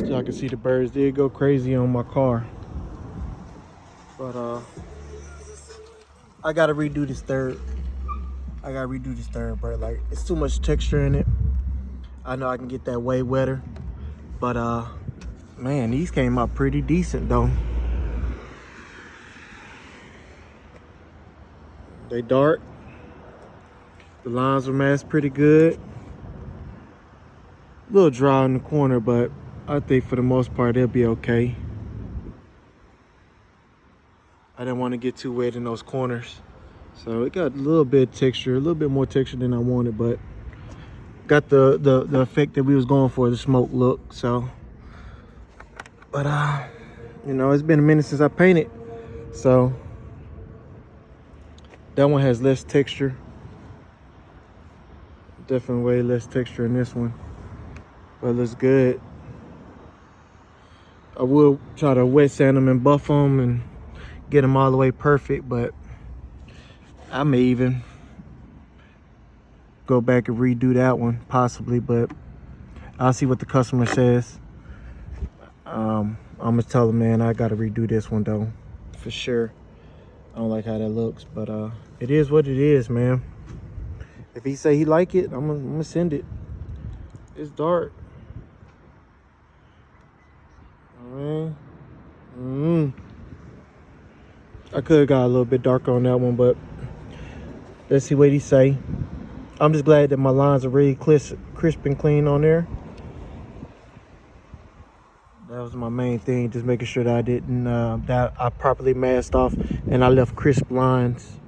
Y'all can see the birds did go crazy on my car. But I gotta redo this third. But like it's too much texture in it. I know I can get that way wetter. But man, these came out pretty decent though. They dark. The lines were masked pretty good. A little dry in the corner, but I think for the most part they'll be okay. I didn't want to get too wet in those corners. So it got a little bit of texture, a little bit more texture than I wanted, but got the effect that we was going for, the smoke look. So, but you know, it's been a minute since I painted. So that one has less texture. Definitely way less texture in this one, but it looks good. I will try to wet sand them and buff them and get them all the way perfect, but I may even go back and redo that one possibly, but I'll see what the customer says. I'm gonna tell them, man, I gotta redo this one though, for sure. I don't like how that looks, but it is what it is, man. If he say he like it, I'm gonna send it. It's dark. All right. I could have got a little bit darker on that one, but let's see what he say. I'm just glad that my lines are really crisp and clean on there. That was my main thing, just making sure that I didn't, that I properly masked off and I left crisp lines.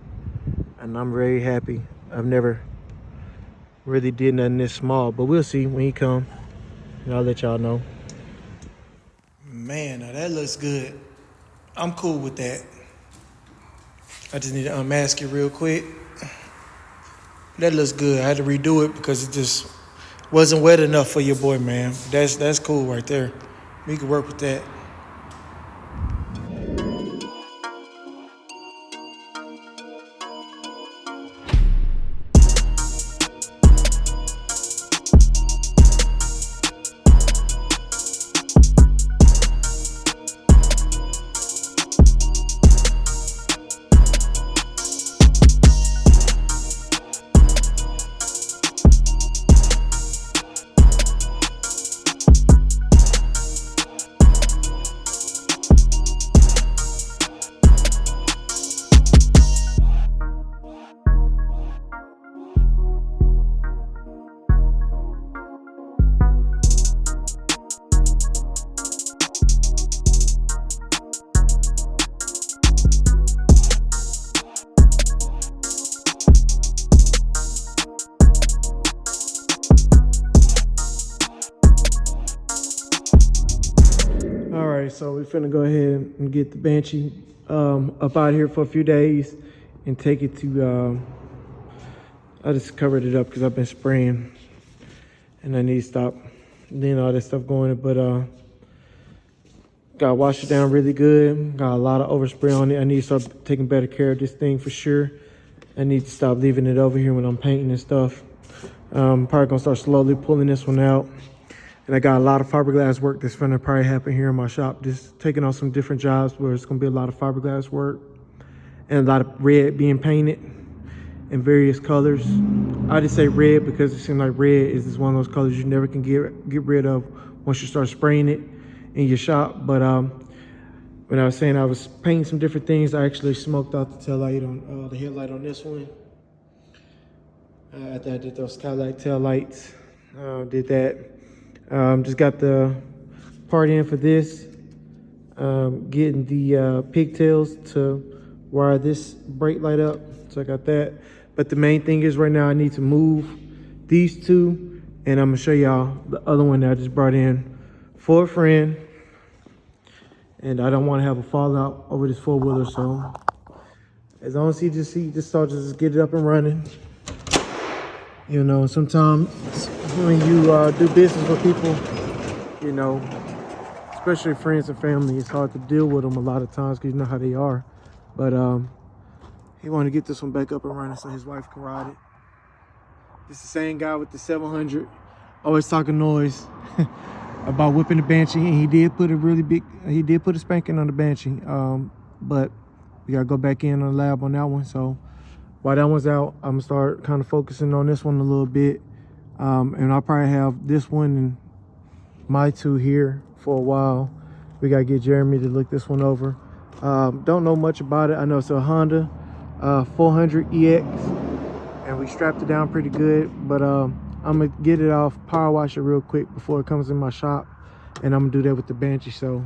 And I'm very happy. I've never really did nothing this small, but we'll see when he come, and I'll let y'all know. Man, now that looks good. I'm cool with that. I just need to unmask it real quick. That looks good. I had to redo it because it just wasn't wet enough for your boy, man. That's cool right there. We can work with that. So we're finna go ahead and get the Banshee up out here for a few days and take it to, I just covered it up because I've been spraying and I need to stop letting all that stuff going. But gotta wash it down really good. Got a lot of overspray on it. I need to start taking better care of this thing for sure. I need to stop leaving it over here when I'm painting and stuff. Probably gonna start slowly pulling this one out. And I got a lot of fiberglass work that's gonna probably happen here in my shop. Just taking on some different jobs where it's gonna be a lot of fiberglass work and a lot of red being painted in various colors. I just say red because it seems like red is just one of those colors you never can get rid of once you start spraying it in your shop. But when I was saying I was painting some different things, I actually smoked out the tail light on the headlight on this one. After I did those skylight tail lights, did that. Just got the part in for this, getting the pigtails to wire this brake light up, so I got that. But the main thing is right now I need to move these two, and I'm gonna show y'all the other one that I just brought in for a friend, and I don't want to have a fallout over this four-wheeler. So as long as he just get it up and running. You know, sometimes when you do business with people, you know, especially friends and family, it's hard to deal with them a lot of times because you know how they are. But he wanted to get this one back up and running so his wife can ride it. This is the same guy with the 700, always talking noise. about whipping the Banshee, and he did put a spanking on the Banshee. But we gotta go back in on the lab on that one. So while that one's out, I'm gonna start kind of focusing on this one a little bit. And I'll probably have this one and my two here for a while. We gotta get Jeremy to look this one over. Don't know much about it. I know it's a Honda 400 EX, and we strapped it down pretty good. But I'm gonna get it off, power wash it real quick before it comes in my shop, and I'm gonna do that with the Banshee. So,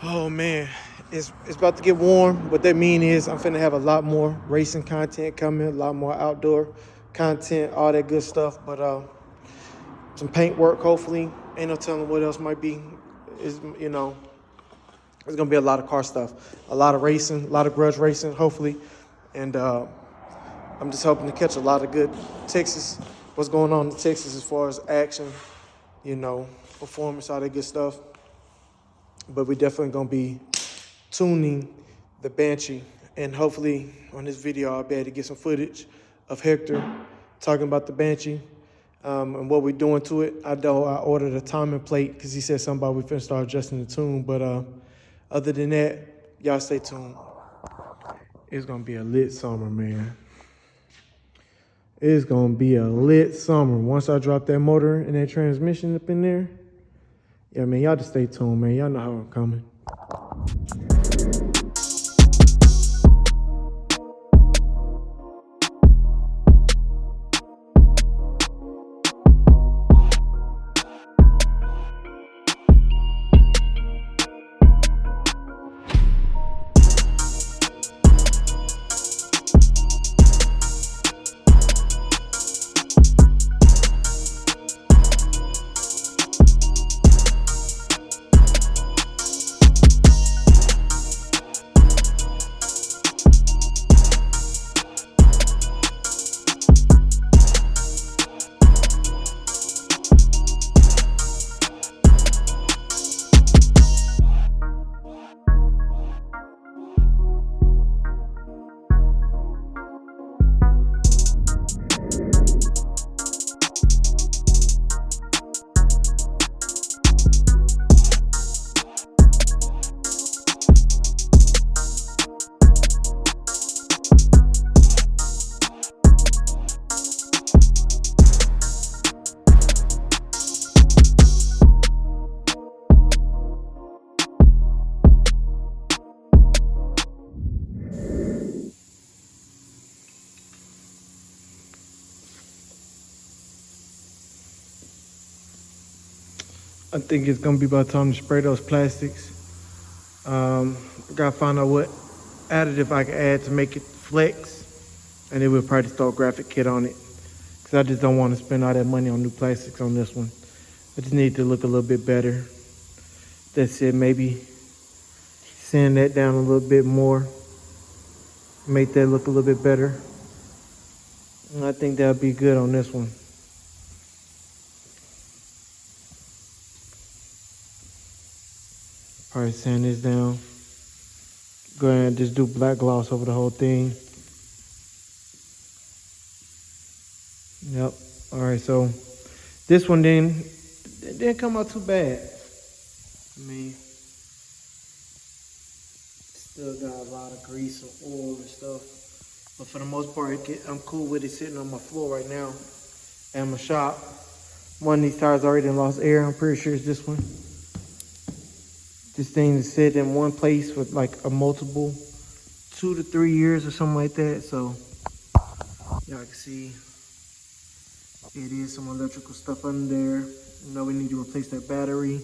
oh man, it's about to get warm. What that mean is I'm finna have a lot more racing content coming, a lot more outdoor content, all that good stuff. But some paint work, hopefully. Ain't no telling what else might be. Is, you know, there's gonna be a lot of car stuff, a lot of racing, a lot of grudge racing, hopefully. And I'm just hoping to catch a lot of good Texas, what's going on in Texas as far as action, you know, performance, all that good stuff. But we definitely gonna be tuning the Banshee, and hopefully on this video I'll be able to get some footage of Hector talking about the Banshee and what we're doing to it. I know I ordered a timing plate because he said something about we finna start adjusting the tune, but other than that, y'all stay tuned. It's gonna be a lit summer, man. It's gonna be a lit summer. Once I drop that motor and that transmission up in there, yeah, man, y'all just stay tuned, man. Y'all know how I'm coming. I think it's gonna be about time to spray those plastics. Gotta find out what additive I can add to make it flex, and then we'll probably throw a graphic kit on it. Cause I just don't want to spend all that money on new plastics on this one. I just need to look a little bit better. That's it, maybe sand that down a little bit more, make that look a little bit better. And I think that'll be good on this one. Probably sand this down. Go ahead and just do black gloss over the whole thing. Yep. All right, so this one didn't come out too bad. I mean, still got a lot of grease and oil and stuff. But for the most part, I'm cool with it sitting on my floor right now at my shop. One of these tires already lost air. I'm pretty sure it's this one. This thing is set in one place for like a multiple 2 to 3 years or something like that. So y'all can see it is some electrical stuff under there. You know, we need to replace that battery.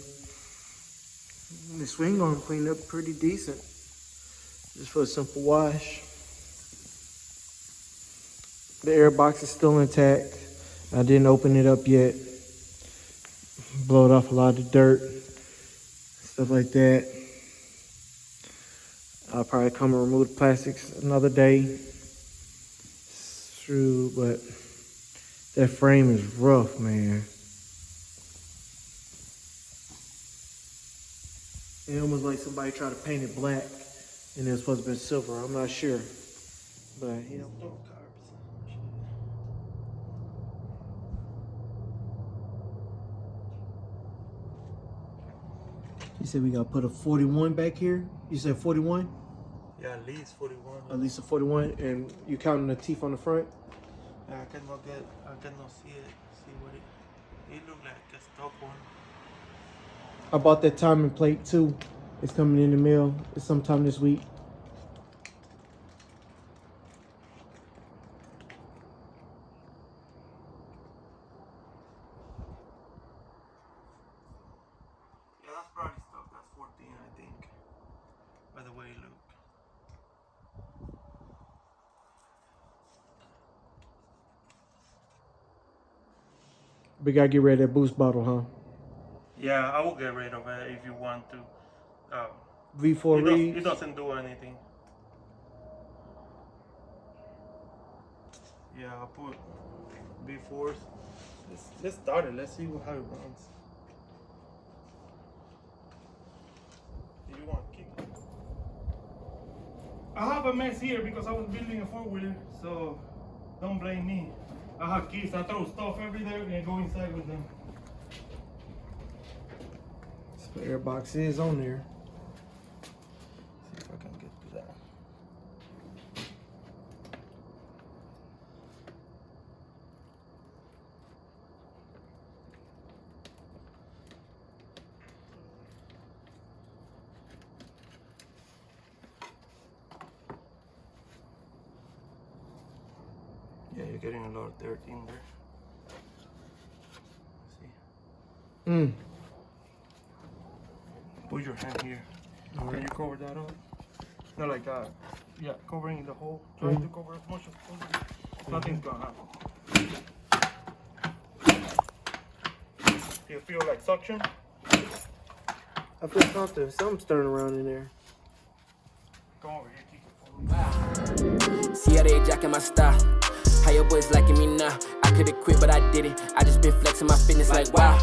And the swing arm cleaned up pretty decent, just for a simple wash. The air box is still intact. I didn't open it up yet. Blowed off a lot of dirt, stuff like that. I'll probably come and remove the plastics another day. It's true, but that frame is rough, man. It almost like somebody tried to paint it black and it was supposed to be silver. I'm not sure, but you know. You said we gotta put a 41 back here. You said 41? Yeah, at least 41. At least a 41, and you counting the teeth on the front? I cannot see it. See what it look like a stock one. I bought that timing plate too. It's coming in the mail. It's sometime this week. Yeah, that's probably stock. That's 14, I think. By the way it look. We gotta get rid of that boost bottle, huh? Yeah, I will get rid of it if you want to. V4 reads. It doesn't do anything. Yeah, I'll put V4s. Let's start it. Let's see how it runs. You want to kick it? I have a mess here because I was building a four-wheeler, so don't blame me. I have keys. I throw stuff everywhere and go inside with them. Spare box is on there. See if I can get to that. Yeah, you're getting a lot of dirt in there. See? Put your hand here. Can you cover that up? Not like that. Yeah, covering the hole. Try to cover as much as possible. Nothing's gonna happen. Do you feel like suction? I feel something. Something's turning around in there. Come over here, keep it for me. See how they jacking my style. How your boys liking me now? I could've quit, but I didn't. I just been flexing my fitness like wow.